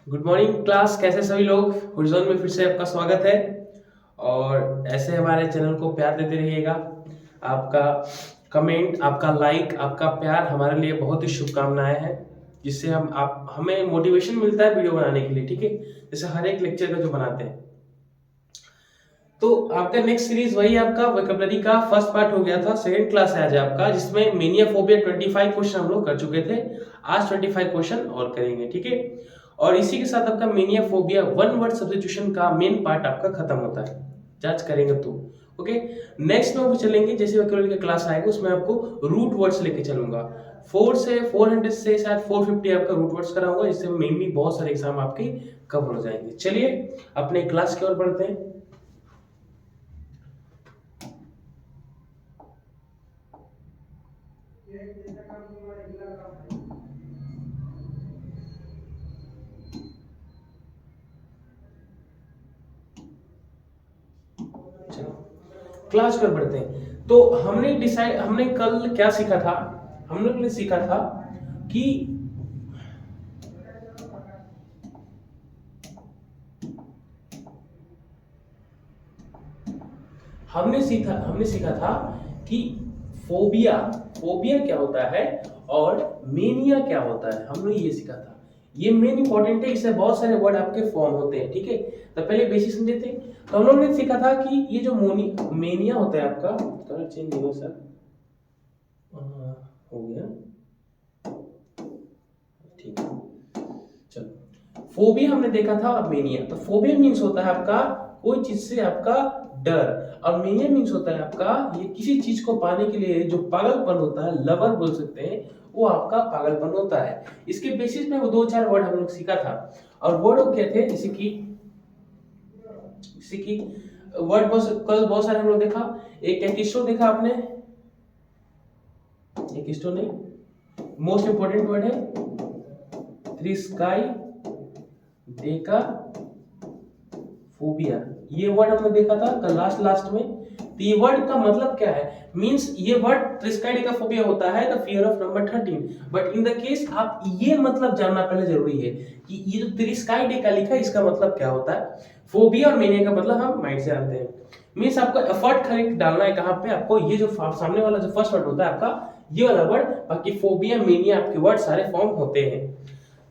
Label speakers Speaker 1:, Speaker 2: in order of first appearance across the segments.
Speaker 1: Good morning class. कैसे सभी लोग? हॉरिजॉन में फिर से आपका स्वागत है। और ऐसे हमारे चैनल को प्यार देते रहिएगा। आपका कमेंट, आपका लाइक, आपका प्यार हमारे लिए बहुत ही शुभकामनाएं हैं, जिससे हम आप हमें मोटिवेशन मिलता है वीडियो बनाने के लिए। ठीक है, जैसे हर एक लेक्चर का जो बनाते हैं। तो आपका नेक्स्ट सीरीज वही आपका वोकैबुलरी का फर्स्ट पार्ट हो गया था। सेकंड क्लास है आज आपका, जिसमें मेनिया फोबिया 25 क्वेश्चन हम लोग कर चुके थे। आज 25 क्वेश्चन और करेंगे। ठीक है, और इसी के साथ आपका mania phobia one word substitution का मेन पार्ट आपका खत्म होता है। जांच करेंगे तो ओके। नेक्स्ट में वो चलेंगे, जैसे वोकैबुलरी का क्लास आएगा उसमें आपको रूट वर्ड्स लेके चलूंगा। 400 से शायद 450 आपका रूट वर्ड्स कराऊंगा, जिससे मेनली बहुत सारे एग्जाम आपके कवर हो जाएंगे। चलिए अपने क्लास की ओर बढ़ते हैं। क्लास पर बढ़ते हैं। तो हमने कल क्या सीखा था? हम लोग ने सीखा था कि हमने सीखा था कि फोबिया फोबिया क्या होता है और मेनिया क्या होता है। हमने ये सीखा था। ये मेन इंपॉर्टेंट है, इससे बहुत सारे वर्ड आपके फॉर्म होते हैं। ठीक है, तो पहले बेसिक समझे थे। तो हम लोग ने सीखा था कि ये जो मेनिया होता है आपका, कलर चेंज हो सर, हो गया ठीक है। चलो, फोबिया हमने देखा था और मेनिया। तो फोबिया मीन्स होता है आपका कोई चीज से आपका डर, और मेनिया मीन्स होता है आपका ये किसी चीज को पाने के लिए जो पागलपन होता है, लवर बोल सकते हैं, वो आपका पागलपन होता है। इसके बेसिस पे वो दो चार वर्ड हम लोग सीखा था। और वर्ड क्या थे? जैसे कि वर्ड कल बहुत सारे हम लोग देखा। एक एकिस्टो देखा आपने? एकिस्टो नहीं, मोस्ट इंपोर्टेंट वर्ड है थ्री स्काई डेका फोबिया। ये वर्ड हमने देखा था कल लास्ट में। तो ये वर्ड का मतलब क्या है? मींस ये वर्ड ट्रिस्काइडेकाफोबिया होता है, the fear of number 13। But in the case आप ये मतलब जानना पहले जरूरी है कि ये जो ट्रिस्काइडेका लिखा है इसका मतलब क्या होता है। फोबिया और मेनिया का मतलब हम माइंड से जानते हैं। मींस आपको एफर्ट करेक्ट डालना है कहां पे आपको, ये जो सामने वाला जो फर्स्ट वर्ड होता है आपका, ये वाला वर्ड। बाकी फोबिया मेनिया आपके वर्ड सारे फॉर्म होते हैं।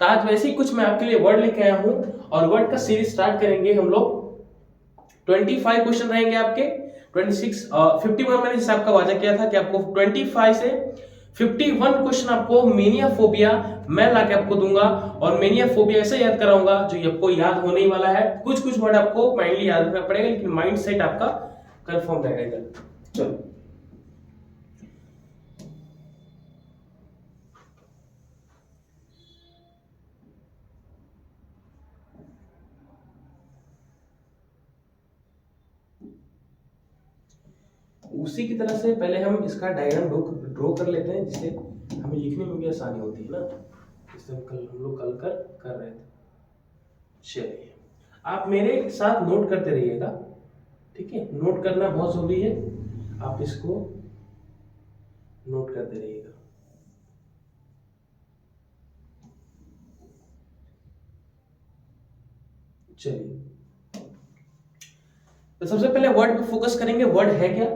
Speaker 1: तो आज वैसे ही कुछ मैं आपके लिए वर्ड लेके आया हूं, और वर्ड का सीरीज स्टार्ट करेंगे हम लोग। 25 क्वेश्चन रहेंगे आपके। 26 51 मैंने जैसे आपका वादा किया था कि आपको 25 से 51 क्वेश्चन आपको मेनिया फोबिया मैं लाके आपको दूंगा। और मेनिया फोबिया ऐसे याद कराऊंगा जो आपको याद होने ही वाला है। कुछ कुछ वर्ड आपको माइंडली याद रखना पड़ेगा, लेकिन माइंड सेट आपका कंफर्म रहेगा। चलो, उसी की तरह से पहले हम इसका डायग्राम ड्रॉ कर लेते हैं, जिससे हमें लिखने में भी आसानी होती है ना। इससे हम लोग कल कर रहे थे। चलिए, आप मेरे साथ नोट करते रहिएगा। ठीक है, नोट करना बहुत जरूरी है। आप इसको नोट करते रहिएगा। चलिए, तो सबसे पहले वर्ड पे फोकस करेंगे। वर्ड है क्या?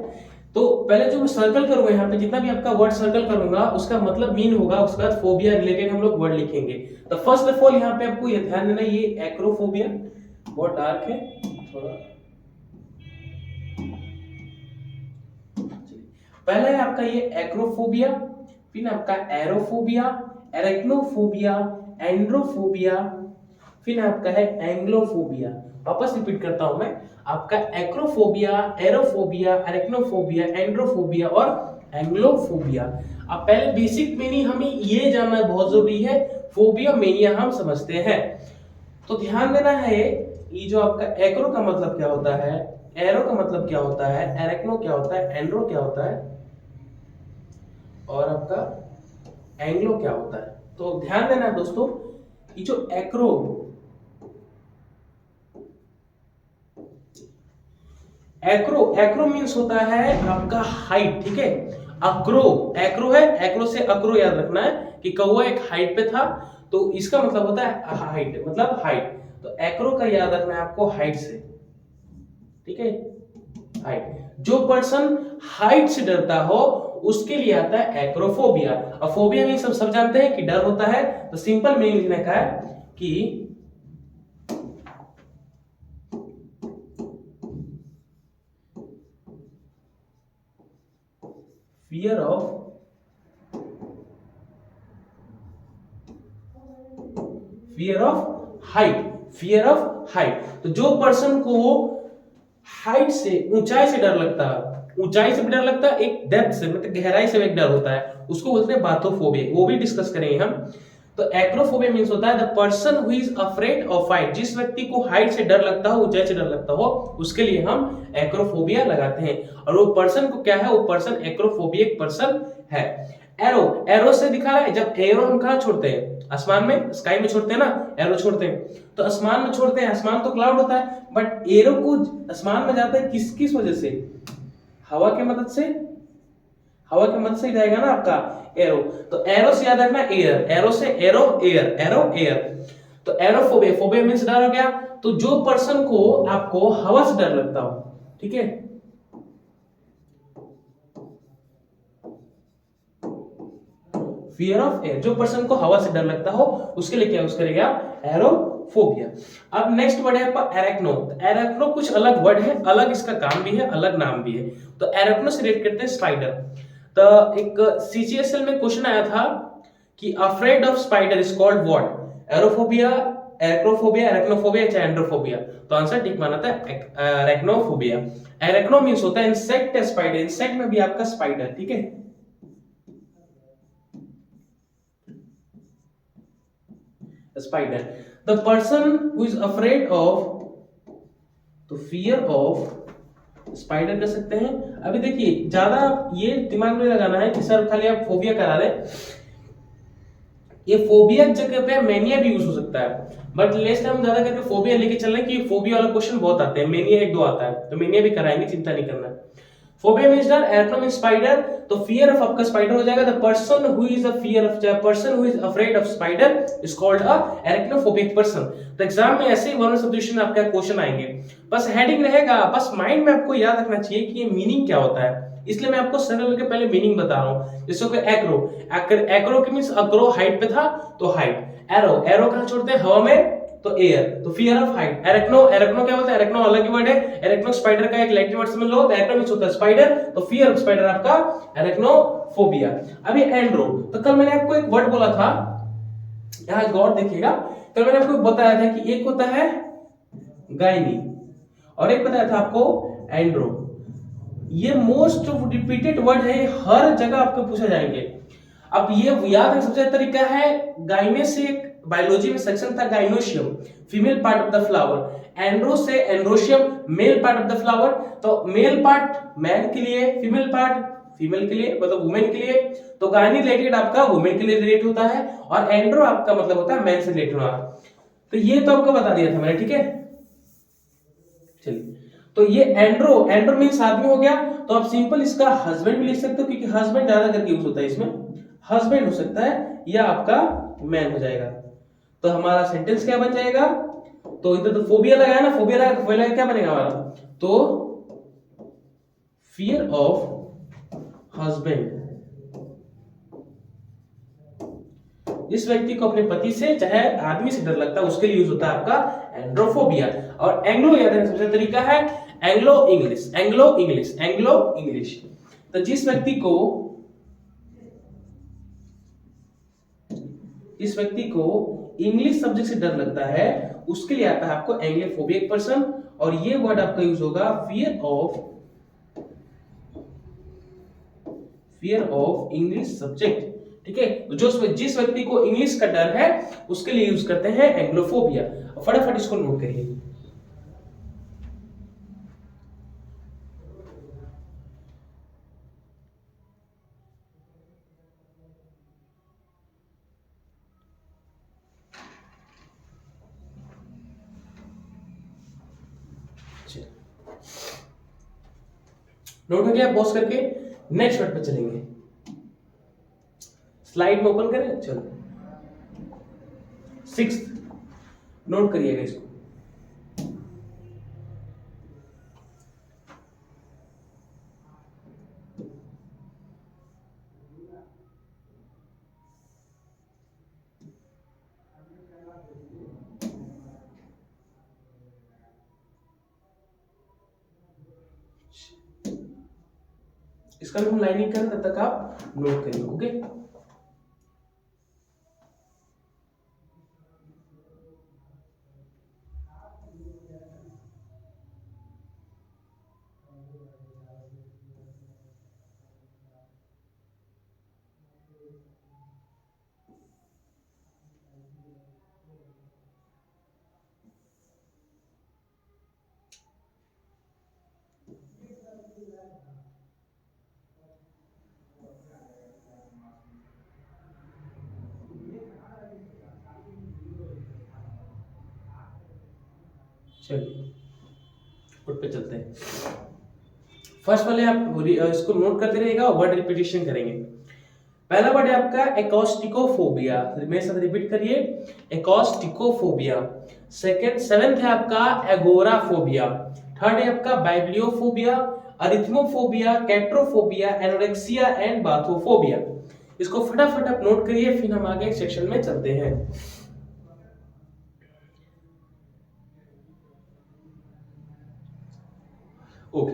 Speaker 1: तो पहले जो मैं सर्कल करूंगा यहाँ पे, जितना भी आपका वर्ड सर्कल करूंगा उसका मतलब मीन होगा। उसके बाद फोबिया रिलेटेड हम लोग वर्ड लिखेंगे। तो फर्स्ट ऑफ ऑल यहाँ पे आपको ये ध्यान देना, ये एक्रोफोबिया बहुत डार्क है थोड़ा। पहला है आपका ये एक्रोफोबिया, फिर आपका एरोफोबिया, एरेक्नोफोबिया, एंड्रोफोबिया, फिर आपका है एंग्लोफोबिया। वापस रिपीट करता हूं मैं, आपका एक्रोफोबिया, एरोफोबिया, एरेक्नोफोबिया, एंड्रोफोबिया और एंग्लोफोबिया। अब पहले बेसिक मीनिंग हमें ये जानना बहुत जरूरी है। फोबिया मेनिया हम समझते हैं, तो ध्यान देना है। ये जो आपका एक्रो का मतलब क्या होता है, एरो का मतलब क्या होता है, एरेक्नो क्या होता है, एंड्रो क्या होता है, और आपका एंग्लो क्या होता है। तो ध्यान देना दोस्तों, ये जो एक्रो एक्रो मीन्स होता है आपका हाइट। ठीक है, अक्रो एक्रो है, एक्रो से अक्रो याद रखना है कि कौवा एक हाइट पे था। तो इसका मतलब होता है हाइट, मतलब हाइट। तो एक्रो का याद रखना है आपको हाइट से, ठीक है, हाइट। जो पर्सन हाइट से डरता हो उसके लिए आता है एक्रोफोबिया। और फोबिया में सब जानते हैं कि डर होता है, तो सिंपल मीनिंग लिखने का है कि fear of height, fear of height. तो जो पर्सन को हाइट से, ऊंचाई से डर लगता है, ऊंचाई से भी डर लगता है, एक डेप्थ से मतलब गहराई से एक डर होता है, उसको बोलते हैं बाथोफोबिया, वो भी डिस्कस करेंगे हम। तो एक्रोफोबिया मींस होता है the person who is afraid of height, जिस व्यक्ति को हाइट से डर लगता हो, ऊंचाई से डर लगता हो, उसके लिए हम एक्रोफोबिया लगाते हैं। और वो पर्सन को क्या है, वो पर्सन एक्रोफोबिक पर्सन है। एरो, एरो से दिखा रहा है, जब एरो हम कहां छोड़ते हैं, आसमान में, स्काई में छोड़ते हैं ना, एरो छोड़ते हैं, तो आसमान में छोड़ते हैं, आसमान तो क्लाउड होता है, बट एरो को आसमान में जाता है किस किस वजह से, हवा की मदद से, हवा की मदद से जाएगा ना आपका एरो। तो एरो से याद रखना एयर, एरो से एरो एयर, एरो एयर। तो एरोफोबिया, फोबिया मींस डर हो गया। तो जो पर्सन को आपको हवा से डर लगता हो, ठीक है, फियर ऑफ एयर, जो पर्सन को हवा से डर लगता हो उसके लिए क्या यूज करेगा, एरोफोबिया। अब नेक्स्ट वर्ड है आपका एरेक्नो। एरेक्नो कुछ अलग वर्ड है, अलग इसका काम भी है, अलग नाम भी है। तो एरेक्नो से रिलेट करते हैं स्पाइडर। तो एक सीजीएसएल में क्वेश्चन आया था कि afraid of spider is called what, aerophobia, arachnophobia, arachnophobia या एंड्रोफोबिया। तो आंसर ठीक माना था एरेक्नोफोबिया। एरेक्नो मींस होता है इंसेक्ट या स्पाइडर, इंसेक्ट में भी आपका स्पाइडर, ठीक है। Spider, the person who is afraid of, तो fear of स्पाइडर कर सकते हैं। अभी देखिए ज्यादा ये दिमाग में लगाना है कि सर खाली आप फोबिया करा रहे, ये फोबिया जगह पे मेनिया भी यूज हो सकता है, बट लेस्ट टाइम ज्यादा करके फोबिया लेके चल रहे हैं कि फोबिया वाला क्वेश्चन बहुत आते हैं, मेनिया एक दो आता है, तो मेनिया भी कराएंगे, चिंता नहीं करना। फोबिया मींस डर, एरेक्नो मींस स्पाइडर, तो फियर ऑफ आपका स्पाइडर हो जाएगा। The person who is a fear of, the person who is afraid of spider is called a arachnophobic person. तो एग्जाम में ऐसे ही वन सब्जेक्शन आपका क्वेश्चन आएंगे, बस हेडिंग रहेगा, बस माइंड में आपको याद रखना चाहिए कि ये मीनिंग क्या होता है, इसलिए मैं आपको सरल के पहले मीनिंग बता रहा हूं। जैसे कि एग्रो, एग्रो के मींस अग्रो हाइट पे था तो हाइट, एरो, एरो कहां छोड़ते हैं, हवा में, तो एयर, तो फियर ऑफ हाइट। एरेक्नो, एरेक्नो क्या होता है, एरेक्नो अलग ही वर्ड है, एरेक्नो स्पाइडर का एक लैटिन वर्ड समझ लो, तो एरेक्नो मींस होता है स्पाइडर, तो फियर ऑफ स्पाइडर आपका एरेक्नोफोबिया। अभी एंड्रो, तो कल मैंने आपको एक वर्ड बोला था, यहां गौर देखिएगा, कल मैंने आपको बताया था कि एक होता है गायनी और एक बताया था आपको एंड्रो। ये मोस्ट रिपीटेड वर्ड है, हर जगह आपको पूछा जाएंगे। अब ये याद है, सबसे तरीका है, गायने से बायोलॉजी में सेक्शन था gynoecium, female part of the flower, andro से androecium, male part of the flower. तो मेल पार्ट मैन के लिए, फीमेल पार्ट फीमेल के लिए, मतलब वुमेन के लिए। तो गायनी रिलेटेड आपका वुमेन के लिए रिलेट होता है, और एंड्रो आपका मतलब होता है मैन से रिलेटेड होना। तो ये तो आपको बता दिया था मैंने, ठीक है। चलिए, तो ये एंड्रो, एंड्रो मींस आदमी हो गया, तो आप सिंपल इसका हस्बैंड भी लिख सकते हो, क्योंकि हस्बैंड ज्यादा करके यूज होता है इसमें, हस्बैंड हो सकता है, या आपका मैन हो जाएगा। तो हमारा सेंटेंस क्या बन जाएगा, तो इधर तो फोबिया लगाया ना, फोबिया लगाया तो फोबिया क्या बनेगा हमारा, तो फियर ऑफ हस्बैंड, जिस व्यक्ति को अपने पति से चाहे आदमी से डर लगता है उसके लिए यूज होता है आपका एंड्रोफोबिया। और एंग्लो याद रखने सबसे तरीका है Anglo English, Anglo English, Anglo English. तो जिस व्यक्ति को, इस व्यक्ति को इंग्लिश सब्जेक्ट से डर लगता है उसके लिए आता है आपको एंग्लोफोबिक पर्सन। और ये वर्ड आपका यूज होगा फियर ऑफ इंग्लिश सब्जेक्ट, ठीक है। जो जिस व्यक्ति को इंग्लिश का डर है उसके लिए यूज करते हैं एंग्लोफोबिया। फटाफट इसको नोट करिए। नोट हो गया, पॉज करके नेक्स्ट वर्ड पे चलेंगे। स्लाइड में ओपन करें, चलो। सिक्स्थ, नोट करिएगा इसको। इसका भी हम लाइनिंग करें, तब तक आप नोट करिए। ओके, चलिए उठ पे चलते हैं। फर्स्ट वाले आप इसको नोट करते रहिएगा, वर्ड रिपीटेशन करेंगे। पहला वर्ड है आपका एकॉस्टिकोफोबिया, मेरे साथ रिपीट करिए, एकॉस्टिकोफोबिया। सेवेंथ है आपका एगोराफोबिया। थर्ड है आपका बाइब्लियोफोबिया, अरिथमोफोबिया, कैट्रोफोबिया, एनोरेक्सिया एंड बाथोफोबिया। इसको फटाफट आप नोट करिए, फिर हम आगे सेक्शन में चलते हैं। ओके,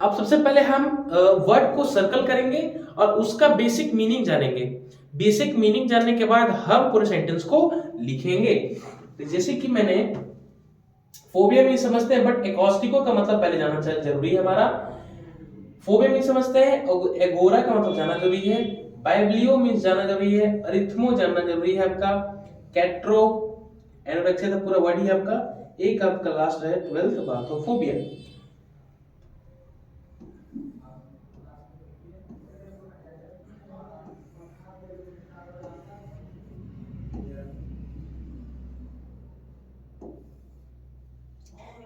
Speaker 1: अब सबसे पहले हम वर्ड को सर्कल करेंगे और उसका बेसिक मीनिंग जानेंगे। बेसिक मीनिंग जानने के बाद हम पूरे सेंटेंस को लिखेंगे। तो जैसे कि मैंने फोबिया भी समझते हैं, बट एकॉस्टिको का मतलब पहले जानना जरूरी है हमारा। फोबिया भी समझते हैं, एगोरा का मतलब जानना जरूरी है, बाइब्लियो मींस जानना जरूरी है, अरिथमो जानना जरूरी है आपका, कैट्रो, एनोरेक्सिया तो पूरा वर्ड ही आपका, एक आपका लास्ट है 12th बाथोफोबिया।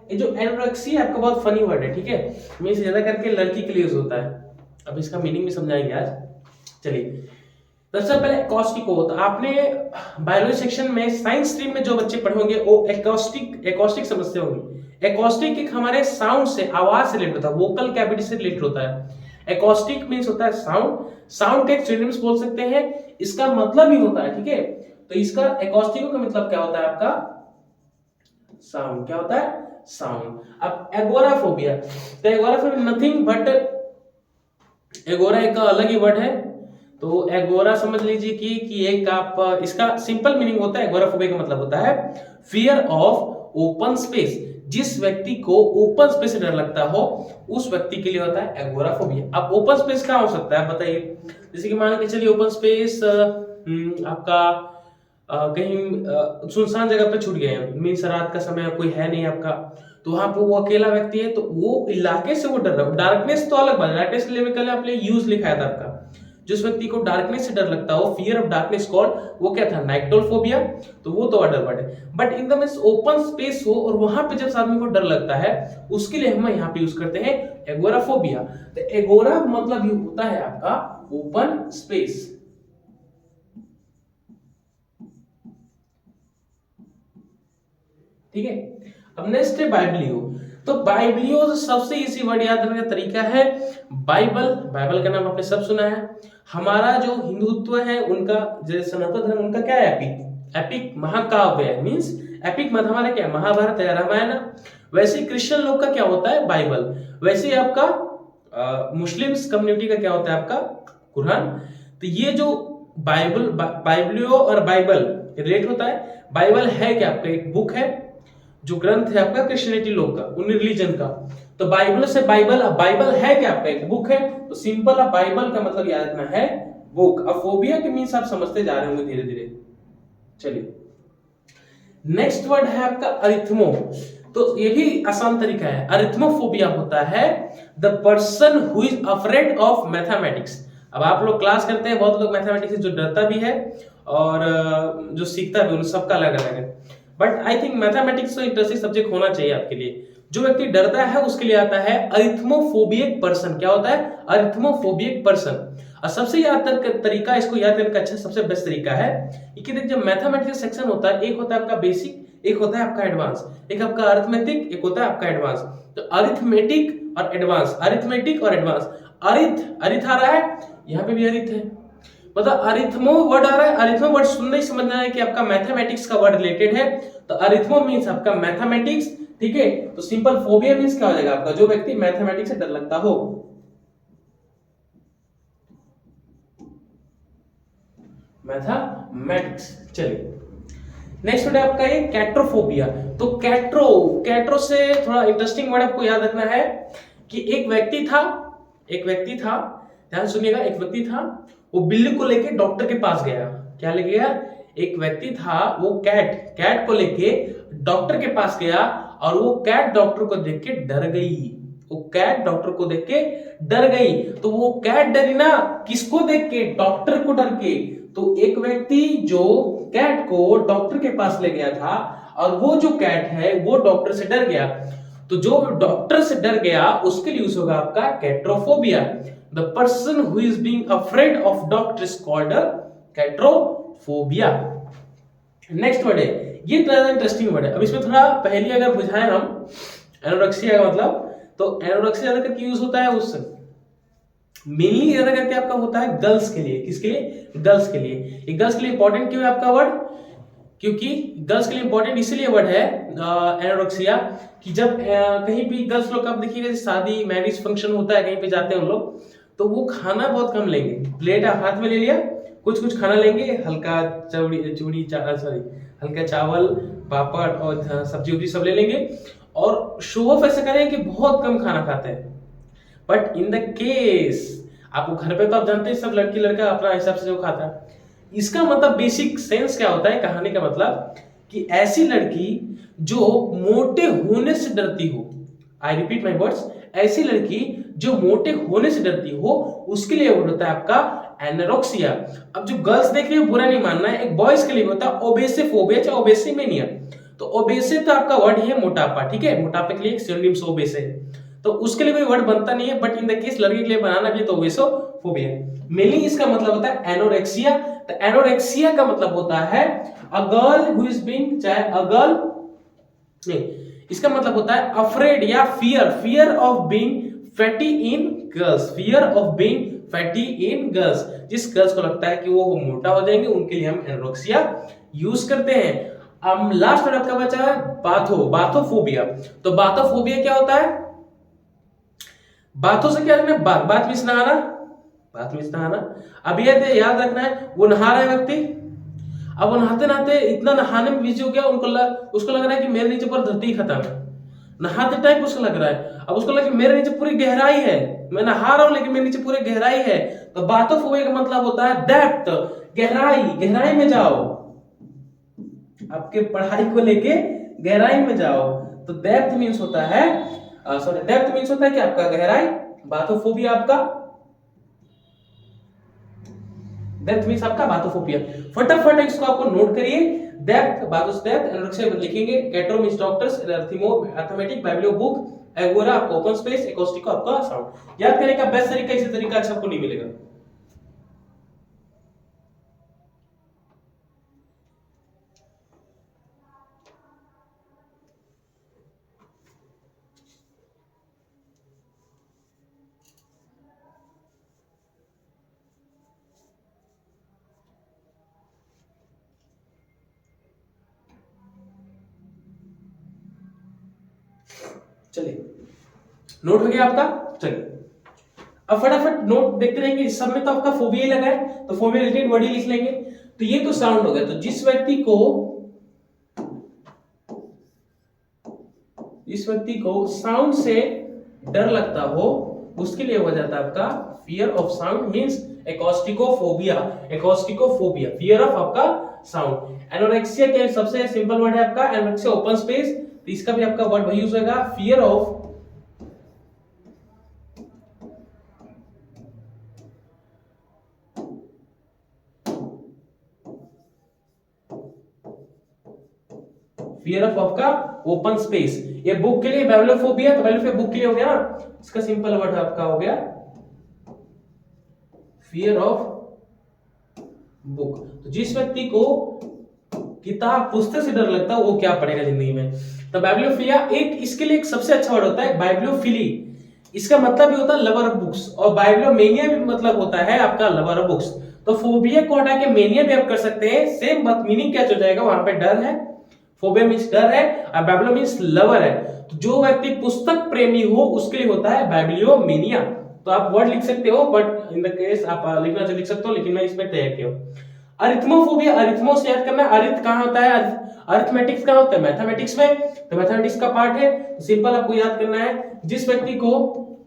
Speaker 1: ये जो एनोरेक्सिया आपका बहुत फनी वर्ड है, ठीक है, मींस ज्यादा करके लड़की के लिए यूज होता है। अब इसका मीनिंग भी समझाएंगे आज। चलिए, सबसे पहले एकॉस्टिको, तो आपने बायोलॉजी सेक्शन में साइंस स्ट्रीम में जो बच्चे पढ़े होंगे वो एकॉस्टिक समझते होंगे। एकॉस्टिक एक हमारे साउंड से, आवाज से रिलेटेड होता है, वोकल कैविटी से रिलेटेड होता है। एकॉस्टिक मींस होता है साउंड, साउंड के एक सिनोनिम्स बोल सकते हैं, इसका मतलब ही होता है, ठीक है। तो इसका एकॉस्टिको का मतलब क्या होता है आपका, साउंड। क्या होता है, साउंड। अब एगोराफोबिया, तो एगोराफोबिया नथिंग बट, एगोरा एक अलग ही वर्ड है, तो एगोरा समझ लीजिए कि एक आप, इसका सिंपल मीनिंग होता है, एगोराफोबिया का मतलब होता है फियर ऑफ ओपन स्पेस। जिस व्यक्ति को ओपन स्पेस से डर लगता हो उस व्यक्ति के लिए होता है एगोराफोबिया। अब ओपन स्पेस कहाँ हो सकता है बताइए, जैसे कि मान के चलिए ओपन स्पेस आपका कहीं सुनसान जगह पे छूट गए हैं, मीन्स रात का समय कोई है नहीं आपका, तो वहां पे वो अकेला व्यक्ति है, तो वो इलाके से वो डर रहा है। डार्कनेस तो अलग बात है, डार्कनेस के लिए कल आपने यूज लिखाया था आपका, जिस व्यक्ति को डार्कनेस से डर लगता हो, फियर ऑफ डार्कनेस कॉल्ड, वो क्या था, नाइक्टोफोबिया, तो वो तो अडर वर्ड है। But in the means open space हो और वहां पे जब आदमी को डर लगता है, उसके लिए हम यहाँ पे यूज करते हैं एगोराफोबिया। तो एगोरा मतलब ये होता है आपका ओपन स्पेस। ठीक है, अब नेक्स्ट है बाइब्लियो। तो बाइब्लियो सबसे इजी वर्ड याद रखने का तरीका है बाइबल। बाइबल का नाम आपने सब सुना है। हमारा जो हिंदुत्व है उनका, जैसे सनातन धर्म, उनका क्या है, एपिक, एपिक महाकाव्य है, मींस एपिक मतलब हमारा क्या, महाभारत है, रामायण। वैसे क्रिश्चियन लोग का क्या होता है, बाइबल। वैसे आपका मुस्लिम्स कम्युनिटी का क्या होता है, आपका कुरान। तो ये जो बाइबल, बाइब्लियो और बाइबल रिलेट होता है। बाइबल है क्या, आपका एक बुक है, जो ग्रंथ है आपका क्रिश्चियनिटी लोग का, उन रिलीजन का। तो बाइबल से बाइबल, बाइबल है क्या, आपका एक बुक है, तो सिंपल अब बाइबल का मतलब याद रखना है बुक। अब फोबिया के मींस आप समझते जा रहे होंगे धीरे धीरे। चलिए, नेक्स्ट वर्ड है आपका अरिथमो। तो ये भी आसान तरीका है। अरिथमोफोबिया होता है the person who is afraid of mathematics. अब आप लोग क्लास करते हैं, बहुत लोग मैथमेटिक्स से जो डरता भी है और जो सीखता भी, उन सबका अलग अलग है। बट आई थिंक मैथमेटिक्स तो इंटरेस्टिंग सब्जेक्ट होना चाहिए आपके लिए। जो व्यक्ति डरता है उसके लिए आता है अरिथमोफोबिक पर्सन। क्या होता है? अरिथमोफोबिक पर्सन। और सबसे याद तरीका, इसको याद करने का अच्छा सबसे बेस्ट तरीका है कि देख, जब मैथमेटिक्स सेक्शन होता है, एक होता है आपका बेसिक, एक होता है आपका एडवांस, एक आपका अरिथमेटिक, एक होता है आपका एडवांस। तो अरिथमेटिक और एडवांस, अरिथमेटिक और एडवांस। अरिथ आ रहा है, यहाँ पे भी अरिथ है, मतलब अरिथमो वर्ड आ रहा है। अरिथमो वर्ड सुनने ही समझना है कि आपका मैथमेटिक्स का वर्ड रिलेटेड है। तो अरिथमो मींस आपका मैथमेटिक्स, ठीक है। तो सिंपल फोबिया मींस क्या हो जाएगा आपका? जो व्यक्ति मैथमेटिक्स से डर लगता हो। मैथमेटिक्स। चलिए नेक्स्ट वर्ड है आपका ये कैट्रोफोबिया। तो कैट्रो से थोड़ा इंटरेस्टिंग वर्ड आपको याद रखना है कि एक व्यक्ति था, ध्यान सुनिएगा, एक व्यक्ति था, वो बिल्ली को लेके डॉक्टर के पास गया। क्या लेके गया? एक व्यक्ति था, वो कैट को लेके डॉक्टर के पास गया, और वो कैट डॉक्टर को देख के डर गई। वो कैट डॉक्टर को देख के डर गई। तो वो कैट डरी ना, किसको देख के? डॉक्टर को डर के। तो एक व्यक्ति जो कैट को डॉक्टर के पास ले गया था, और वो जो कैट है वो डॉक्टर से डर गया। तो जो डॉक्टर से डर गया उसके लिए यूज होगा आपका iatrophobia. The person who is being afraid of doctor is called iatrophobia. Next word है, ये थोड़ा इंटरेस्टिंग वर्ड है। अब इसमें थोड़ा पहले अगर बुझाएं हम, एनोरेक्सिया का मतलब, तो एनोरेक्सिया ज्यादा करके यूज होता है उस मेनली ज्यादा करके आपका होता है गर्ल्स के लिए। किसके लिए? गर्ल्स के लिए। ये गर्ल्स के लिए इंपॉर्टेंट क्यों है आपका वर्ड? क्योंकि गर्ल्स के लिए इंपॉर्टेंट इसलिए वर्ड है एनोरेक्सिया कि जब कहीं भी गर्ल्स लोग आप देखिएगा, शादी मैरिज फंक्शन होता है, कहीं पे जाते हैं उन लोग, तो वो खाना बहुत कम लेंगे। प्लेट आप हाथ में ले लिया, कुछ खाना लेंगे, हल्का हल्का चावल, पापड़ और सब्जी उब्जी सब ले लेंगे, और शो ऑफ ऐसा करें कि बहुत कम खाना खाते हैं। बट इन द केस आपको घर पे तो आप जानते हैं सब लड़की लड़का अपना हिसाब से जो खाता है। इसका मतलब बेसिक सेंस क्या होता है कहानी का मतलब, कि ऐसी लड़की जो मोटे होने से डरती हो, आई रिपीट माई वर्ड्स, ऐसी लड़की जो मोटे होने से डरती हो, उसके लिए वर्ड होता है आपका एनोरेक्सिया। अब जो गर्ल्स देख रही हो बुरा नहीं मानना है, एक बॉयज के लिए होता है ओबेसिफोबिया या ओबेसिमेनिया। तो ओबेसे तो आपका वर्ड है मोटापा, ठीक है, मोटापे के लिए एक सिनोनिम्स ओबेसे, तो उसके लिए कोई वर्ड बनता नहीं है। बट इन द केस लड़के के लिए बनाना भी तो ओबेसोफोबिया। मेनली इसका मतलब होता है एनोरेक्सिया। तो एनोरेक्सिया का मतलब होता है a girl who is being, चाहे अ गर्ल नहीं, इसका मतलब होता है अफ्रेड या fear of being fatty in girls, fear of being fatty in girls. जिस गर्ल्स को लगता है कि वो मोटा हो जाएंगे, उनके लिए हम एनोरेक्सिया यूज करते हैं। अब लास्ट वर्ड आपका बचा है बाथोफोबिया। तो बाथोफोबिया क्या होता है? बातों से क्या लेना? बात मींस नहाना, बात मींस नहाना। अब ये याद रखना है, वो नहा रहा है व्यक्ति, अब वो नहाते नहाते इतना नहाने में बिजी हो गया, उसको लग रहा है कि मेरे नीचे पर धरती खत्म है। नहाते टाइम उसको लग रहा है, अब उसको लगा कि मेरे नीचे पूरी गहराई है, मैं नहा रहा हूं लेकिन मेरे नीचे पूरी गहराई है। तो बाथोफोबिया का मतलब होता है डेप्थ, गहराई में जाओ। आपके पढ़ाई को लेके गहराई में जाओ। तो डेप्थ मींस होता है डेप्थ मींस होता है कि आपका गहराई। बाथोफोबिया आपका डेप्थ मींस आपका बाथोफोबिया। फटाफट इसको आपको नोट करिए। डेप्थ, बाथोस डेप्थ, एनोरेक्सिया लिखेंगे। कैट्रो मींस डॉक्टर्स, एर्थीमो मैथमेटिक, बाइब्लियो बुक, एगोरा आपका ओपन स्पेस, एकोस्टिको आपका साउंड। याद करने का बेस्ट तरीका, इसी तरीका अच्छा आपको नहीं मिलेगा। चलिए नोट हो गया आपका। चलिए अब फटाफट नोट देखते रहेंगे। सब में तो आपका फोबिया लगा है, तो फोबिया रिलेटेड वर्ड ही लिख लेंगे। तो ये तो साउंड हो गया। तो जिस व्यक्ति को साउंड से डर लगता हो, उसके लिए हो जाता है आपका fear of sound, means acousticophobia. Fear of आपका साउंड। एनोरेक्सिया के सबसे सिंपल वर्ड है आपका एनोरेक्सिया ओपन स्पेस, तो इसका भी आपका वर्ड वही यूज होगा, फियर ऑफ आपका ओपन स्पेस। ये बुक के लिए बाइब्लोफोबिया, तो बाइब्लोफोबिया बुक के लिए हो गया ना, इसका सिंपल वर्ड आपका हो गया फियर ऑफ बुक। तो जिस व्यक्ति को किताब पुस्तक से डर लगता है वो क्या पढ़ेगा जिंदगी में। तो बाइब्लोफिलिया एक इसके लिए एक सबसे अच्छा वर्ड होता है बाइब्लोफिली, इसका मतलब भी होता है लवर ऑफ बुक्स, और बाइब्लोमेनिया भी मतलब होता है आपका लवर ऑफ बुक्स। तो फोबिया को हटा के मेनिया भी आप कर सकते हैं, सेम बात मीनिंग क्या हो जाएगा, वहां पे डर है, फोबिया मींस डर है और बाइब्लो मींस लवर है। तो जो व्यक्ति पुस्तक प्रेमी हो उसके लिए होता है बाइब्लियोमेनिया। तो आप वर्ड लिख सकते हो, बट इन द केस आप लिखना लिख सकते हो, लेकिन मैं इसमें तैयार किया हूं। अरिथमोफोबिया, अरिथमो से याद करना, अरिथ कहां होता है, अरिथमेटिक्स कहां होता है, मैथमेटिक्स में, तो मैथमेटिक्स का पार्ट है। तो सिंपल आपको याद करना है, जिस व्यक्ति को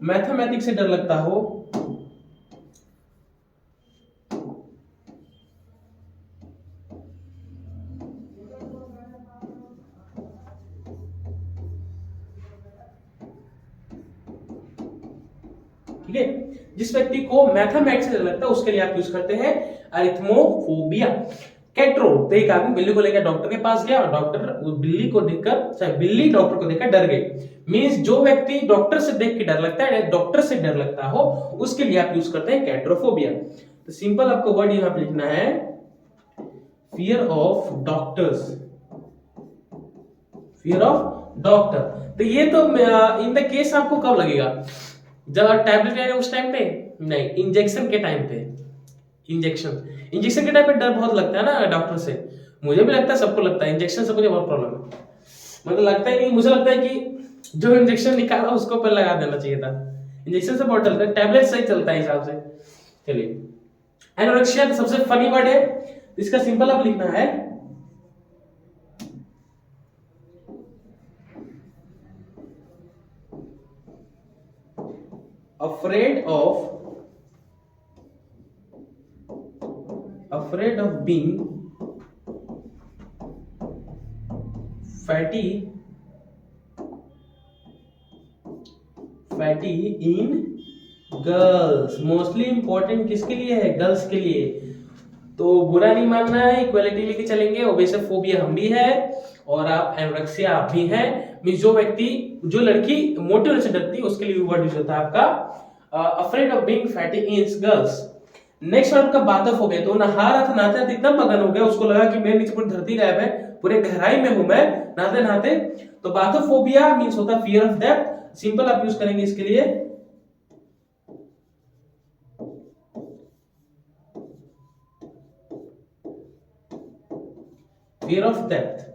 Speaker 1: मैथमेटिक्स से डर लगता हो ठीक है, जिस व्यक्ति को मैथमेटिक्स से डर लगता है उसके लिए आप यूज करते हैं अरिथमोफोबिया। कैट्रो, तो एक आदमी बिल्ली को लेकर डॉक्टर के पास गया और डॉक्टर बिल्ली को देखकर, बिल्ली डॉक्टर को देखकर डर गई। मींस जो व्यक्ति डॉक्टर से देख के डर लगता है, डॉक्टर से डर लगता हो, उसके लिए आप यूज करते हैं कैट्रोफोबिया। तो सिंपल आपको वर्ड यहां पे लिखना है fear of doctors, fear of doctor. तो ये तो इन द केस आपको कब लगेगा, जब टैबलेट ले रहे हैं उस टाइम पे नहीं, इंजेक्शन के टाइम पे। इंजेक्शन के टाइम पे डर बहुत लगता है ना डॉक्टर से, मुझे भी लगता है, सबको लगता है, इंजेक्शन से मुझे बहुत प्रॉब्लम है, मतलब लगता ही नहीं, मुझे लगता है कि जो इंजेक्शन निकाला उसको पर लगा देना चाहिए था, इंजेक्शन से बहुत डरता है, टैबलेट सही चलता है हिसाब से। चलिए एनोरेक्सिया सबसे फनी वर्ड है, इसका सिंपल आप लिखना है afraid of being fatty in girls. Mostly important किसके लिए है, गर्ल्स के लिए। तो बुरा नहीं मानना है, इक्वालिटी लेके चलेंगे। ओबेसोफोबिया हम भी है और आप एनोरेक्सिया आप भी हैं। मींस जो व्यक्ति, जो लड़की मोटे होने से डरती है उसके लिए वर्ड यूज होता है आपका afraid of being fatty in girls. Next word का बाथोफोबिया, तो नहा रहा था, नहाते नहाते इतना मगन हो गया उसको लगा कि मेरे नीचे पूरी धरती गायब है, पूरे गहराई में हूं मैं नहाते नहाते। तो बाथोफोबिया मींस होता है फियर ऑफ डेप्थ। सिंपल आप यूज करेंगे इसके लिए फियर ऑफ डेप्थ।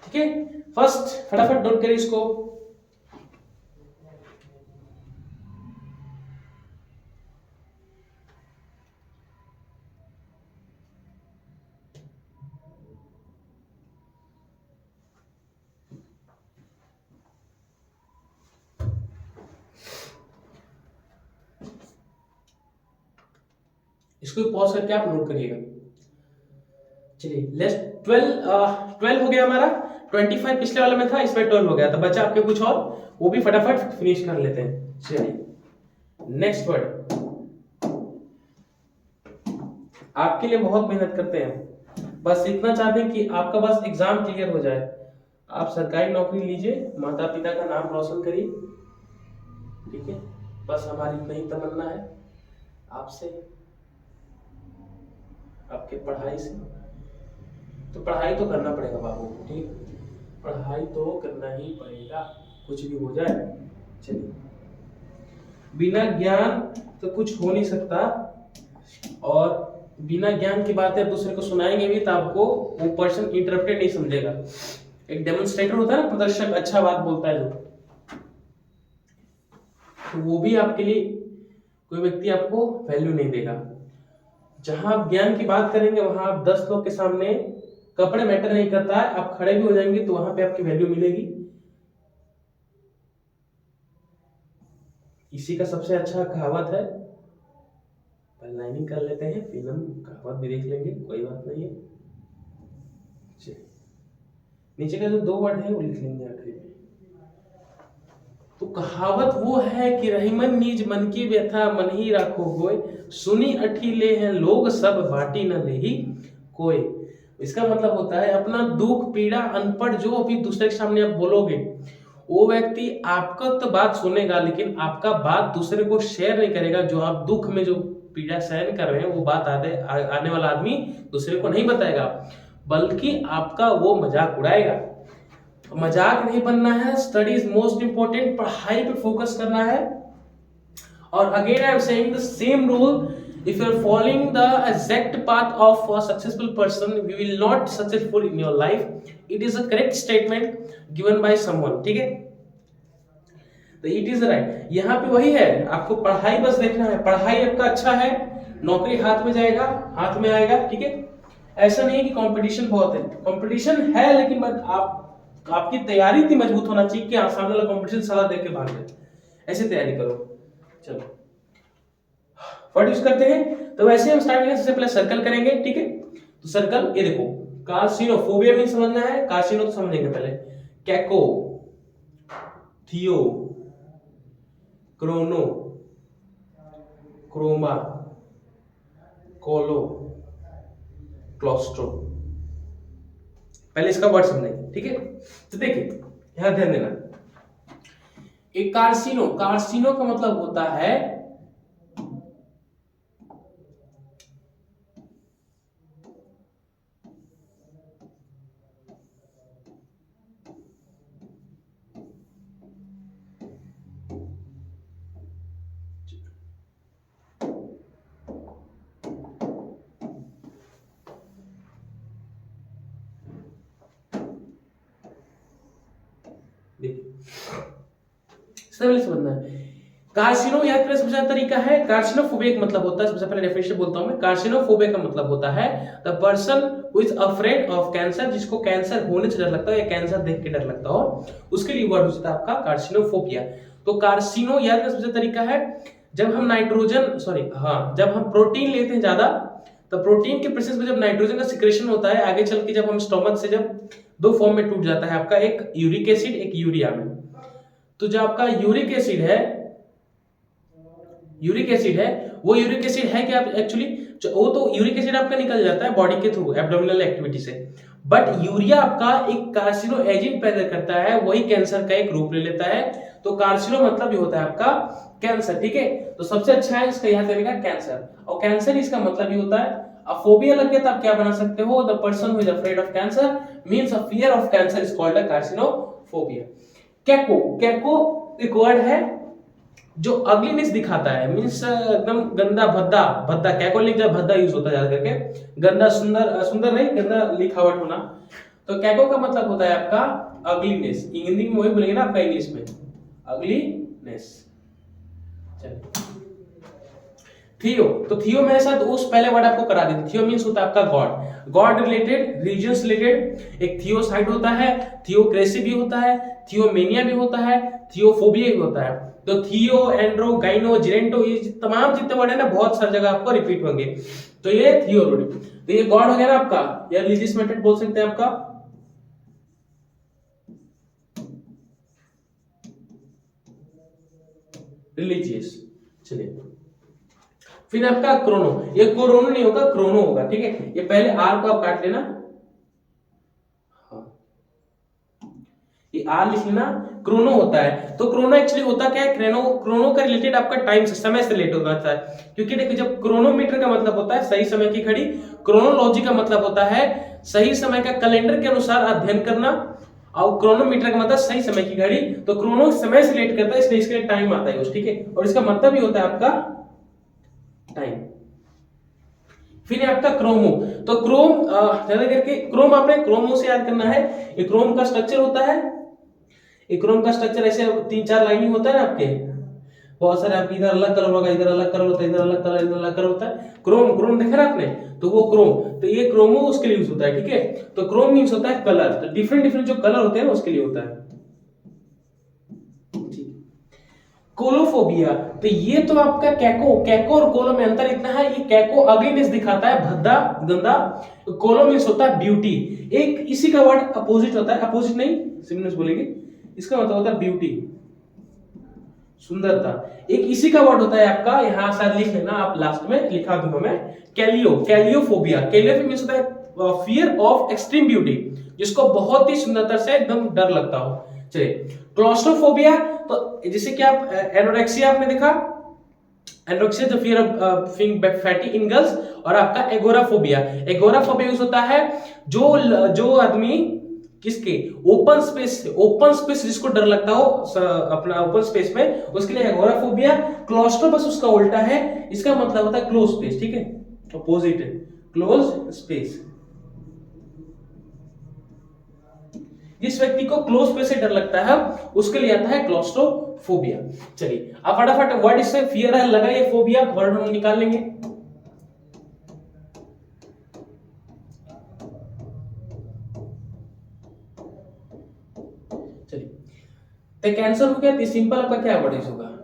Speaker 1: ठीक है, फर्स्ट फटाफट नोट करिए इसको। इसको पॉज करके आप नोट करिएगा। चलिए लेट्स 12 हो गया हमारा, 25 पिछले वाले में था, इसमें 12 हो गया, तो बचा आपके कुछ और, वो भी फटाफट फिनिश कर लेते हैं। चलिए नेक्स्ट वर्ड, आपके लिए बहुत मेहनत करते हैं, बस इतना चाहते हैं कि आपका बस एग्जाम क्लियर हो जाए, आप सरकारी नौकरी लीजिए, माता पिता का नाम रोशन करिए। ठीक है, बस हमारी इतना ही तमन्ना है आपसे, आपके पढ़ाई से। तो पढ़ाई तो करना पड़ेगा बाबू, ठीक, पढ़ाई तो करना ही पड़ेगा, कुछ भी हो जाए। चलिए, बिना ज्ञान तो कुछ हो नहीं सकता, और बिना ज्ञान की बातें दूसरे को सुनाएंगे भी तो आपको वो पर्सन इंटरप्टेड नहीं समझेगा। एक डेमोन्स्ट्रेटर होता है ना, प्रदर्शक, अच्छा बात बोलता है जो, तो वो भी आपके लिए कोई व्यक्ति आपको वैल्यू नहीं देगा। जहां आप ज्ञान की बात करेंगे वहां आप 10 लोग के सामने, कपड़े मैटर नहीं करता है, आप खड़े भी हो जाएंगे तो वहां पे आपकी वैल्यू मिलेगी। इसी का सबसे अच्छा कहावत है, लाइनिंग कर लेते हैं, फिर हम कहावत भी देख लेंगे, कोई बात नहीं है। नीचे का जो 2 वर्ड है वो लिख लेंगे आखिरी में। तो कहावत वो है कि रहीमन निज मन की व्यथा मन ही राखो होय, सुनी अठीले हैं लोग सब बाटी न लेही कोई। इसका मतलब होता है अपना दुख पीड़ा अनपढ़ जो भी दूसरे के सामने आप बोलोगे वो व्यक्ति आपका तो बात सुनेगा लेकिन आपका बात दूसरे को शेयर नहीं करेगा। जो आप दुख में जो पीड़ा सहन कर रहे हैं वो बात आने वाला आदमी दूसरे को नहीं बताएगा, बल्कि आपका वो मजाक उड़ाएगा। मजाक नहीं बनना है, स्टडी इज मोस्ट इंपॉर्टेंट, पढ़ाई पे फोकस करना है। और again I am saying the same rule, if you are following the exact path of a successful person, you will not successful in your life. It is a correct statement given by someone, ठीक है? तो it is right. यहाँ पे वही है, आपको पढ़ाई बस देखना है, पढ़ाई आपका अच्छा है, नौकरी हाथ में जाएगा, हाथ में आएगा, ठीक है? ऐसा नहीं है कि कंपटीशन बहुत है, कंपटीशन है लेकिन आपकी तैयारी इतनी मजबूत होना चाहिए कि आप सामने वाला कंपटीशन साला देख के भाग जाए, ऐसे तैयारी करो। चलो वर्ड यूज करते हैं। तो वैसे हम स्टार्ट करेंगे, सबसे पहले सर्कल करेंगे, ठीक है? तो सर्कल ये देखो, कार्सिनोफोबिया मीन समझना है, कार्सिनो तो समझेंगे पहले, कैको, थियो, क्रोनो, क्रोमा, कोलो, क्लोस्ट्रो। पहले इसका वर्ड समझेंगे, ठीक है? तो देखिए यहां ध्यान देना, एक कार्सिनो, कार्सिनो का मतलब होता है समझना है। कार्सिनो याद करने सबसे तरीका है, कार्सिनोफोबिया का मतलब होता है, सबसे पहले डेफिनेशन बोलता हूं मैं, कार्सिनोफोबिया का मतलब होता है the person who is afraid of cancer, जिसको कैंसर होने से डर लगता हो या कैंसर देख के डर लगता हो, उसके लिए वर्ड होता है आपका कार्सिनोफोबिया। तो कार्सिनो याद करने सबसे तरीका है, जब हम जब हम प्रोटीन लेते हैं ज्यादा, तो प्रोटीन के प्रेजेंस में जब नाइट्रोजन का सिक्रेशन होता है, आगे चल के जब हम स्टोमक से जब दो फॉर्म में टूट जाता है आपका, एक यूरिक एसिड एक यूरिया में। तो जो आपका यूरिक एसिड है वो यूरिक एसिड है कि आप एक्चुअली वो तो यूरिक एसिड आपका निकल जाता है बॉडी के थ्रू एब्डोमिनल एक्टिविटी से, बट यूरिया आपका एक कार्सिनो एजेंट पैदा करता है, वही कैंसर का एक रूप ले लेता है। तो कार्सिनो मतलब ये होता है आपका कैंसर, ठीक है? तो सबसे अच्छा है इसका याद रखिएगा कैंसर, और कैंसर इसका मतलब ये होता है, अब फोबिया लग गया तो आप क्या बना सकते हो, the person who is afraid of cancer means a fear of cancer is called a carcinophobia. कैको, कैको एक वर्ड है जो अगलीनेस दिखाता है, मींस एकदम गंदा भद्दा कैको लिख जाए, भद्दा यूज होता है ज्यादा करके, गंदा सुंदर नहीं, गंदा लिखावट होना। तो कैको का मतलब होता है आपका अगलीनेस, हिंदी में वही बोलेंगे ना आपका इंग्लिश में, अगलीनेस। चलिए थियो, तो थियो मेरे साथ उस पहले वर्ड आपको करा देते, थियो मींस होता है आपका God, God related, religious related. एक थियोसाइड होता है, थियोक्रेसी भी होता है, थियोमेनिया भी होता है, थियोफोबिया भी होता है। तो थियो, एंड्रो, गाइनो, जिरेंटो, ये तमाम जितने वर्ड है ना, बहुत सारी जगह आपको रिपीट होंगे। तो ये थियो, तो ये गॉड हो गया ना आपका, या रिलीजियस मेथड बोल सकते हैं आपका, रिलीजियस। चलिए फिर आपका क्रोनो, ये कोरोनो नहीं होगा, क्रोनो होगा, ठीक है? ये पहले आर को आप काट लेना, ये आर लिख लेना, क्रोनो होता है। तो क्रोनो एक्चुअली होता क्या है, क्रोनो का रिलेटेड आपका टाइम से, समय से रिलेट होता है, क्योंकि देखिए जब क्रोनोमीटर का मतलब होता है सही समय की घड़ी, क्रोनोलॉजी का मतलब होता है सही समय का कैलेंडर के अनुसार अध्ययन करना, और क्रोनोमीटर का मतलब सही समय की घड़ी। तो क्रोनो समय से रिलेट करता है, इसलिए इसके लिए टाइम आता है, ठीक है? और इसका मतलब भी होता है आपका टाइम। फिर आपका क्रोमो, तो क्रोम ज्यादा करके क्रोम आपने क्रोमो से याद करना है। ये क्रोम का स्ट्रक्चर होता है, ये क्रोम का स्ट्रक्चर ऐसे 3-4 लाइनिंग होता है ना आपके, बहुत सारे आपके इधर अलग कलर होगा, इधर अलग कलर होता है, इधर अलग कलर, इधर अलग कलर होता है। क्रोम देखा ना आपने, तो वो क्रोम, तो ये क्रोमो उसके लिए यूज होता है, ठीक है? तो क्रोम मींस होता है कलर, तो डिफरेंट जो कलर होते हैं ना उसके लिए होता है। कोलोफोबिया, तो ये तो आपका कैको और कोलो में अंतर इतना है, ये कैको अगलीनेस दिखाता है, भद्दा गंदा, कोलो मींस होता है ब्यूटी। एक इसी का वर्ड अपोजिट होता है, अपोजिट नहीं सिमिलर बोलेंगे, इसका मतलब होता है ब्यूटी, सुंदरता। एक इसी का वर्ड होता है आपका, यहां शायद लिख लेना आप, लास्ट में लिखा दूंगा मैं, कैलियोफोबिया। कैलियोफोबिया मींस होता है फियर ऑफ एक्सट्रीम ब्यूटी, जिसको बहुत ही सुंदरता से एकदम डर लगता हो। चलिए क्लॉस्ट्रोफोबिया, तो जैसे कि आप एनोरेक्सिया आपने देखा, एनोरेक्सिया जो fear of fatty in girls, और आपका एगोराफोबिया, एगोराफोबिया यूज होता है जो आदमी किसके ओपन स्पेस जिसको डर लगता हो अपना ओपन स्पेस में, उसके लिए एगोराफोबिया। क्लॉस्ट्रोबस उसका उल्टा है, इसका मतलब होता है क्लोज स्पेस, ठीक है, अपोजिट है क्लोज स्पेस। जिस व्यक्ति को क्लोज स्पेस से डर लगता है उसके लिए आता है क्लॉस्ट्रोफोबिया। चलिए अब फटाफट वर्ड इससे फियर है लगा, ये फोबिया वर्ड हम निकाल लेंगे। चलिए तो कैंसर हो गया, सिंपल आपका क्या वर्ड होगा?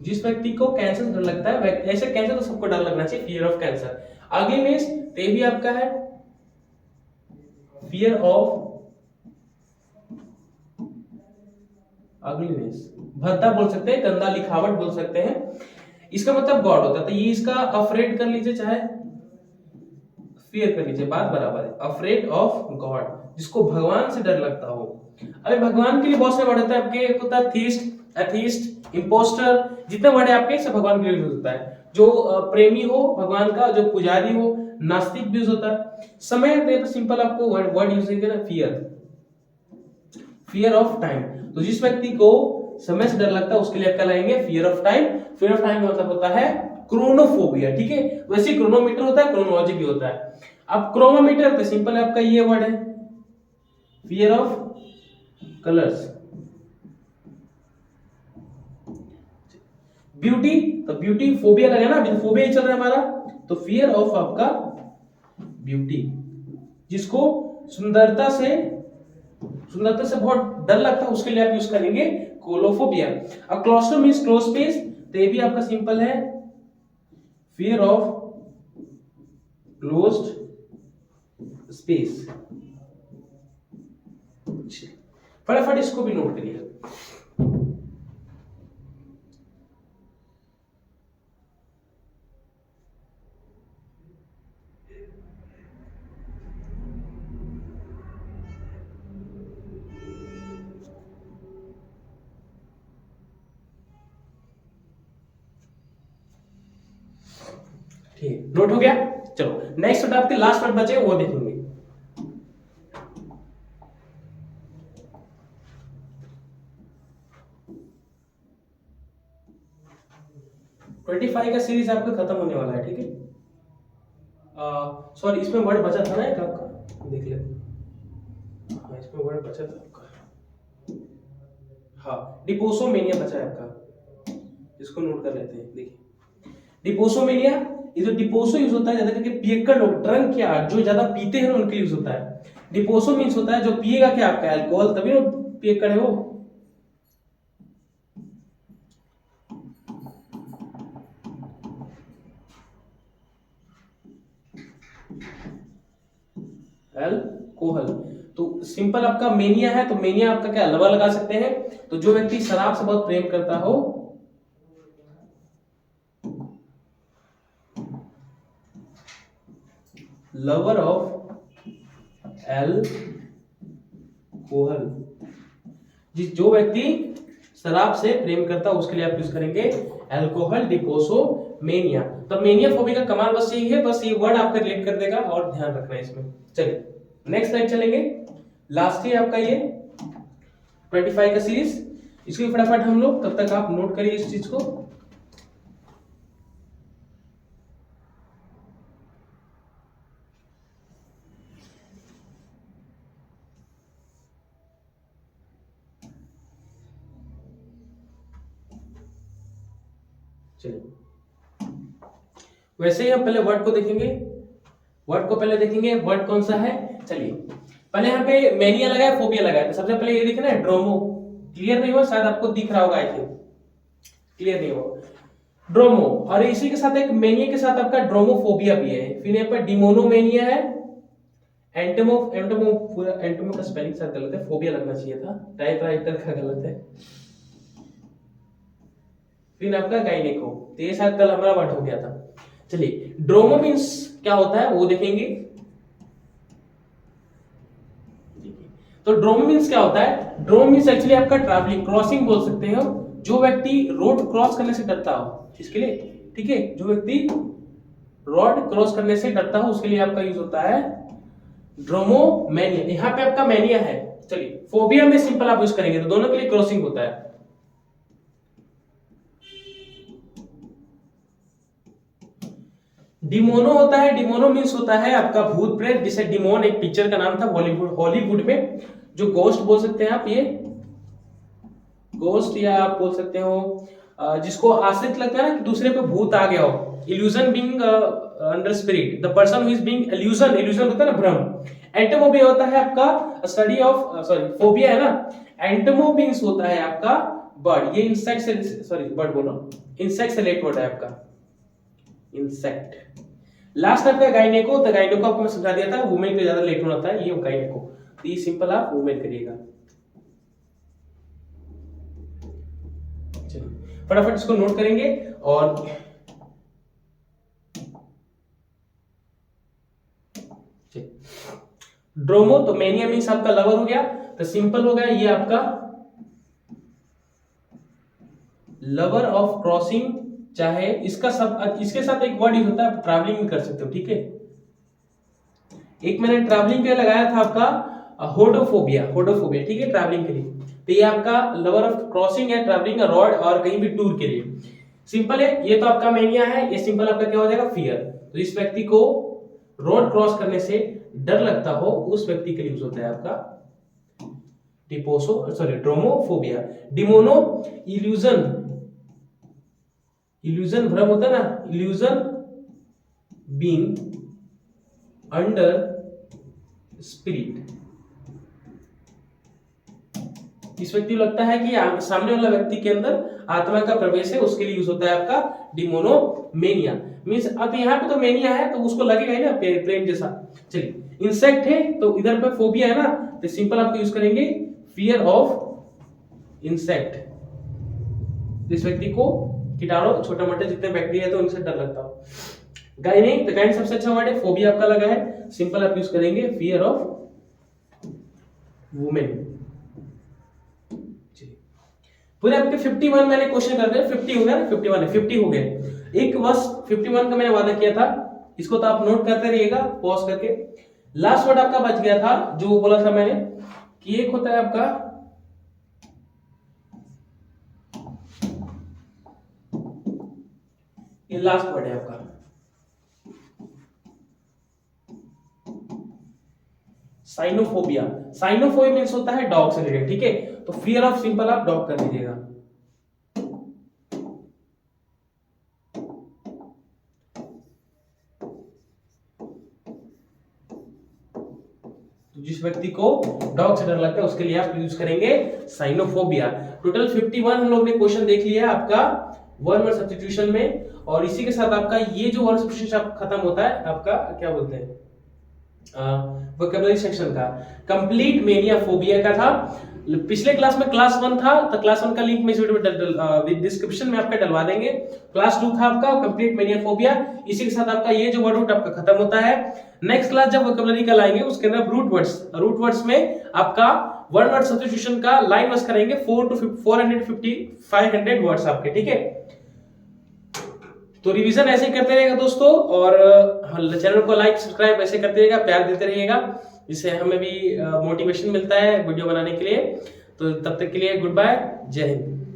Speaker 1: जिस व्यक्ति को कैंसर से डर लगता है, ऐसे कैंसर तो सबको डर लगना चाहिए, फियर ऑफ कैंसर। अगलीनेस ते भी आपका है फियर ऑफ अगलीनेस, भद्दा बोल सकते हैं, गंदा लिखावट बोल सकते हैं, इसका मतलब गॉड होता है, तो ये इसका अफ्रेड कर लीजिए चाहे फियर कर लीजिए, बात बराबर है। अफ्रेड ऑफ गॉड, जिसको भगवान से डर लगता हो। अभी भगवान के लिए बहुत सारे वर्ड होते हैं आपके, एक होता है थीस्ट, एथीस्ट, इंपोस्टर, जितने वर्ड है आपके सब भगवान के लिए यूज होता है। जो प्रेमी हो भगवान का, जो पुजारी हो, नास्तिक भी यूज होता है। समय तो सिंपल आपको वर्ड यूज करें, फियर ऑफ टाइम, तो जिस व्यक्ति को समय से डर लगता है उसके लिए आप क्या लाएंगे? Fear of time. Fear of time मतलब होता है क्रोनोफोबिया, ठीक है, वैसे क्रोनोमीटर होता है, क्रोनोलॉजी भी होता है। अब क्रोनोमीटर तो सिंपल है आपका ये वर्ड है, फियर ऑफ कलर्स। ब्यूटी, तो ब्यूटी फोबिया लगा ना, फोबिया ही चल रहा है हमारा, तो फियर ऑफ आपका ब्यूटी, जिसको सुंदरता से बहुत डर लगता है उसके लिए आप यूज करेंगे कोलोफोबिया। अब क्लॉस्ट्रो मींस क्लोज स्पेस, तो ये भी आपका सिंपल है फियर ऑफ क्लोज्ड स्पेस। फटाफट इसको भी नोट करिए। ठीक, नोट हो गया। चलो नेक्स्ट वर्ड आपके लास्ट वर्ड बचे वो देखेंगे। ट्वेंटी 25 का सीरीज आपका खत्म होने वाला है, ठीक है। सॉरी इसमें वर्ड बचा था ना एक आपका, देख ले। हाँ इसमें वर्ड बचा था आपका, हाँ डिपोसोमेनिया बचा है आपका, इसको नोट कर लेते हैं। देखिए डिपोसोमेनिया, ये जो डिपोसो यूज होता है ज्यादा करके पियक्कड़ लोग, ड्रंक क्या जो ज्यादा पीते हैं उनके लिए यूज होता है। डिपोसो मींस होता है जो पिएगा क्या आपका अल्कोहल, तभी वो पियक्कड़ है वो। अल्कोहल, तो सिंपल आपका मेनिया है, तो मेनिया आपका क्या लवा लगा सकते हैं, तो जो व्यक्ति शराब से बहुत प्रेम करता हो, लवर ऑफ एल्कोहल, जिस जो व्यक्ति शराब से प्रेम करता है उसके लिए आप यूज करेंगे अल्कोहल डिपोसोमेनिया। तो मेनिया फोबिया का कमाल बस यही है, बस ये वर्ड आपका रिलेट कर देगा और ध्यान रखना है इसमें। चलिए नेक्स्ट स्लाइड चलेंगे, लास्ट ही आपका ये 25 का सीरीज, इसको फटाफट हम लोग, तब तक आप नोट करिए इस चीज को। चलिए वैसे ही हम पहले वर्ड को देखेंगे, वर्ड को पहले देखेंगे, वर्ड कौन सा है। चलिए पहले यहाँ पे मेनिया लगा है, फोबिया लगा है, तो सबसे पहले ये देखे ना ड्रोमो, क्लियर नहीं हुआ, शायद आपको दिख रहा होगा, आई थिंक क्लियर नहीं हुआ, ड्रोमो, और इसी के साथ एक मेनिया के साथ आपका ड्रोमोफोबिया भी है, फिर यहाँ पर डिमोनोमेनिया है, एंटोमो एंटोमो पूरा एंटोमो का स्पेलिंग सर गलत है, फोबिया लगना चाहिए था, टाइपराइटर का गलत है। फिर आपका गाइनेको, तो ये शायद कल हमारा वर्ड हो गया था। चलिए ड्रोमो मींस क्या होता है वो देखेंगे। तो ड्रोमो मींस क्या होता है, ड्रोम मींस एक्चुअली आपका ट्रैवलिंग क्रॉसिंग बोल सकते हो, जो व्यक्ति रोड क्रॉस करने से डरता हो इसके लिए, ठीक है, जो व्यक्ति रोड क्रॉस करने से डरता हो उसके लिए आपका यूज होता है ड्रोमोमेनिया। यहाँ पे आपका मैनिया है। चलिए फोबिया में सिंपल आप यूज करेंगे तो दोनों के लिए क्रॉसिंग होता है। डिमोनो होता है, डिमोनो मींस होता है आपका भूत प्रेत, जिसे डिमोन एक पिक्चर का नाम था हॉलीवुड में, जो गोस्ट बोल सकते हैं आप, ये गोस्ट या आप बोल सकते हो जिसको आश्रित लगता है ना कि दूसरे पे भूत आ गया हो, illusion being under spirit, the person who is being illusion, illusion होता है ना भ्रम। एंटोमोबिया होता है आपका स्टडी ऑफ, सॉरी फोबिया है ना, एंटोमो मींस होता है आपका बर्ड, ये इंसेक्ट से, सॉरी बर्ड बोल रहा हूं, इंसेक्ट से रिलेटेड है आपका, इंसेक्ट। लास्ट आपका गाइनेको, तो गाइनेको आपको मैं समझा दिया था, वुमेन पे ज्यादा लेट होता है, ये गाइनेको, तो ये सिंपल आप वुमेन करिएगा। चलिए फटाफट इसको नोट करेंगे। और ड्रोमो तो मैनिया मींस आपका लवर हो गया, तो सिंपल हो गया ये आपका लवर ऑफ क्रॉसिंग, चाहे इसका सब इसके साथ एक वर्ड यूज होता है, आप ट्रैवलिंग भी कर सकते हो, ठीक है। एक मैंने ट्रैवलिंग के लिए लगाया था आपका होडोफोबिया, होडोफोबिया, ठीक है, ट्रैवलिंग के लिए, तो ये आपका लवर ऑफ क्रॉसिंग है, ट्रैवलिंग रॉड और कहीं भी टूर के लिए, सिंपल है। ये तो आपका मैनिया है, ये सिंपल आपका क्या हो जाएगा, फियर। तो इस व्यक्ति को रोड क्रॉस करने से डर लगता हो उस व्यक्ति के लिए यूज होता है आपका डिपोसो, सॉरी ड्रोमोफोबिया। डिमोनो इल्यूजन, इल्यूजन भ्रम होता है ना, इल्यूजन बीइंग अंडर स्पिरिट, इस व्यक्ति को लगता है कि सामने वाला व्यक्ति के अंदर आत्मा का प्रवेश है, उसके लिए यूज होता है आपका डिमोनोमेनिया मींस। अब यहाँ पे तो मेनिया है तो उसको लगेगा ही ना प्रेम जैसा। चलिए इंसेक्ट है तो इधर पे फोबिया है ना, तो सिंपल आपको यूज करेंगे फियर ऑफ इंसेक्ट, इस व्यक्ति को कीटाणु छोटे मोटे जितने बैक्टीरिया है तो उनसे डर लगता हो। गाइनिक, तो गाइन सबसे अच्छा वर्ड है, फोबिया आपका लगा है, सिंपल आप यूज करेंगे फियर ऑफ वुमेन। पूरे आपके 51 मैंने क्वेश्चन कर दिए, 50 हो गया ना, 51 है, 50 हो गए। एक बस 51 का मैंने वादा किया था, इसको तो आप नोट करते रहिएगा पॉज करके। लास्ट वर्ड आपका बच गया था जो बोला था मैंने कि एक होता है आपका ये लास्ट वर्ड है आपका साइनोफोबिया। साइनोफोबिया मींस होता है डॉग से रिलेटेड, ठीक है, तो फियर ऑफ सिंपल आप डॉग कर दीजिएगा। तो जिस व्यक्ति को डॉग से डर लगता है उसके लिए आप यूज करेंगे साइनोफोबिया। टोटल 51 हम लोग ने क्वेश्चन देख लिया आपका वन वर्ड सब्स्टिट्यूशन में, और इसी के साथ आपका ये जो वर्ड सब्स्टिट्यूशन खत्म होता है आपका क्या बोलते हैं वोकैबुलरी सेक्शन का, कंप्लीट मेनिया फोबिया का था। पिछले क्लास में क्लास 1 था, तो क्लास 1 का लिंक में इस वीडियो में डिस्क्रिप्शन में आपका डलवा देंगे। क्लास 2 था आपका कंप्लीट मेनिया फोबिया, इसी के साथ आपका ये जो वर्ड रूट आपका खत्म होता है। नेक्स्ट क्लास जब वोकैबुलरी का लाएंगे उसके अंदर रूट वर्ड्स में आपका वन वर्ड सब्स्टिट्यूशन का लाइन वाइज करेंगे 450 500 वर्ड्स आपके, ठीक है। तो रिवीजन ऐसे ही करते रहेगा दोस्तों, और चैनल को लाइक सब्सक्राइब ऐसे करते रहेगा, प्यार देते रहिएगा, इससे हमें भी मोटिवेशन मिलता है वीडियो बनाने के लिए। तो तब तक के लिए गुड बाय, जय हिंद।